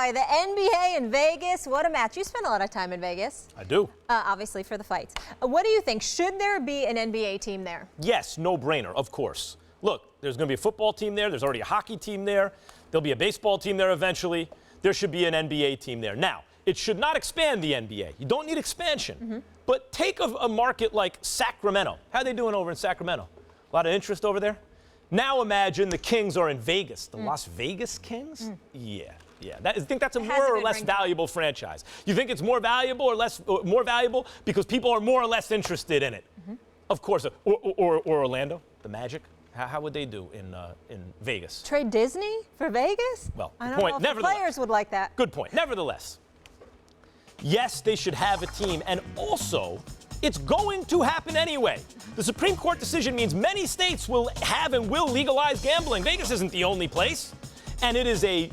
boy, the NBA in Vegas. What a match. You spend a lot of time in Vegas. I do. Obviously for the fights. What do you think? Should there be an NBA team there? Yes, no brainer, of course. Look, there's going to be a football team there. There's already a hockey team there. There'll be a baseball team there eventually. There should be an NBA team there. Now, it should not expand the NBA. You don't need expansion. Mm-hmm. But take a market like Sacramento. How are they doing over in Sacramento? A lot of interest over there? Now imagine the Kings are in Vegas. The Las Vegas Kings? Yeah. I think that's a more or less valuable franchise. You think it's more valuable or more valuable because people are more or less interested in it? Of course. Or Orlando, the Magic. How would they do in Vegas? Trade Disney for Vegas? Well, I don't know if the players would like that. Good point. Nevertheless, yes, they should have a team. And also, it's going to happen anyway. The Supreme Court decision means many states will have and will legalize gambling. Vegas isn't the only place. And it is a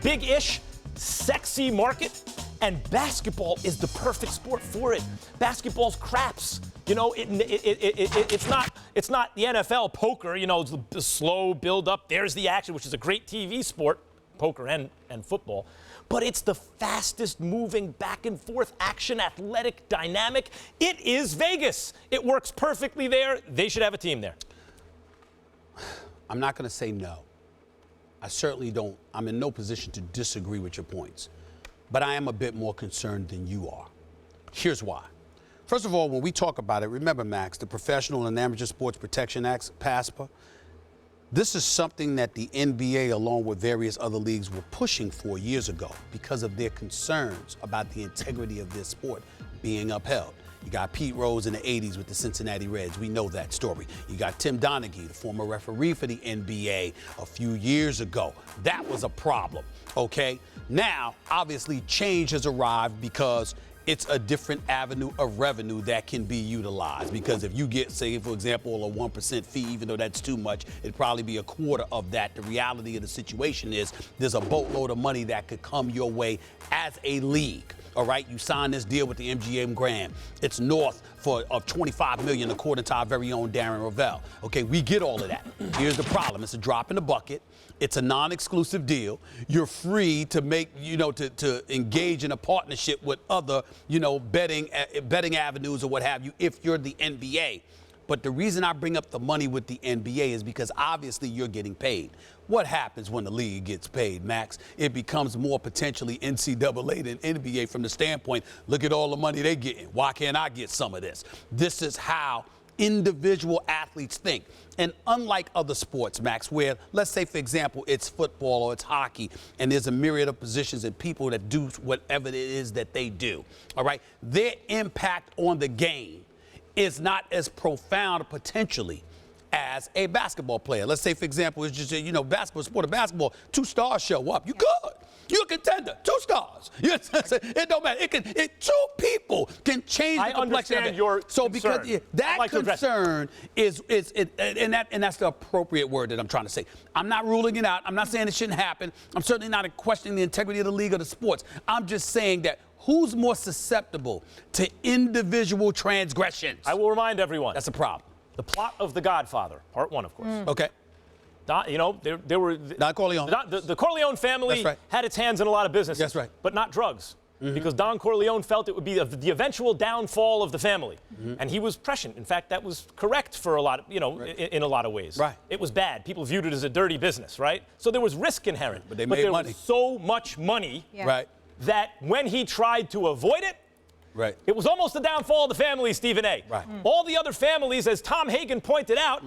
big-ish, sexy market. And basketball is the perfect sport for it. Basketball's craps. You know, it's not the NFL poker, you know, it's the slow build up. There's the action, which is a great TV sport, poker and football. But it's the fastest moving back and forth action, athletic, dynamic. It is Vegas. It works perfectly there. They should have a team there. I'm not going to say no. I certainly don't. I'm in no position to disagree with your points. But I am a bit more concerned than you are. Here's why. First of all, when we talk about it, remember, Max, the Professional and Amateur Sports Protection Act, PASPA, this is something that the NBA, along with various other leagues, were pushing for years ago because of their concerns about the integrity of this sport being upheld. You got Pete Rose in the 80s with the Cincinnati Reds. We know that story. You got Tim Donaghy, the former referee for the NBA a few years ago. That was a problem, okay? Now, obviously, change has arrived because it's a different avenue of revenue that can be utilized. Because if you get, say, for example, a 1% fee, even though that's too much, it'd probably be a quarter of that. The reality of the situation is there's a boatload of money that could come your way as a league. All right, you sign this deal with the MGM Grand. It's north of $25 million, according to our very own Darren Rovell. Okay, we get all of that. Here's the problem. It's a drop in the bucket. It's a non-exclusive deal. You're free to make, to engage in a partnership with other, betting avenues or what have you if you're the NBA. But the reason I bring up the money with the NBA is because obviously you're getting paid. What happens when the league gets paid, Max? It becomes more potentially NCAA than NBA from the standpoint, look at all the money they're getting. Why can't I get some of this? This is how individual athletes think. And unlike other sports, Max, where, let's say, for example, it's football or it's hockey, and there's a myriad of positions and people that do whatever it is that they do, all right? Their impact on the game is not as profound potentially as a basketball player. Let's say, for example, it's just, basketball, sport of basketball, 2 stars show up. You good. You're a contender. 2 stars. It don't matter. 2 people can change the complexion of it. Your so concern. because that concern is and that's the appropriate word that I'm trying to say. I'm not ruling it out. I'm not saying it shouldn't happen. I'm certainly not questioning the integrity of the league or the sports. I'm just saying that who's more susceptible to individual transgressions? I will remind everyone. That's a problem. The plot of The Godfather, part 1, of course. Okay. There were Don Corleone. The Corleone family had its hands in a lot of businesses. That's right. But not drugs. Because Don Corleone felt it would be the eventual downfall of the family. And he was prescient. In fact, that was correct for a lot of, in a lot of ways. Right. It was bad. People viewed it as a dirty business, right? So there was risk inherent. But they made money. Was so much money Right. that when he tried to avoid it, it was almost the downfall of the family, Stephen A. Right. All the other families, as Tom Hagen pointed out,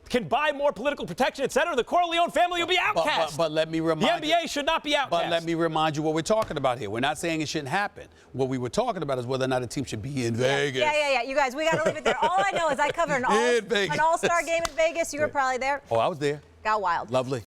can buy more political protection, et cetera. The Corleone family will be outcast. But let me remind the NBA should not be outcast. But let me remind you what we're talking about here. We're not saying it shouldn't happen. What we were talking about is whether or not a team should be in Vegas. Yeah. You guys, we got to leave it there. All I know is I covered an all-star game in Vegas. You were probably there. Oh, I was there. Got wild. Lovely.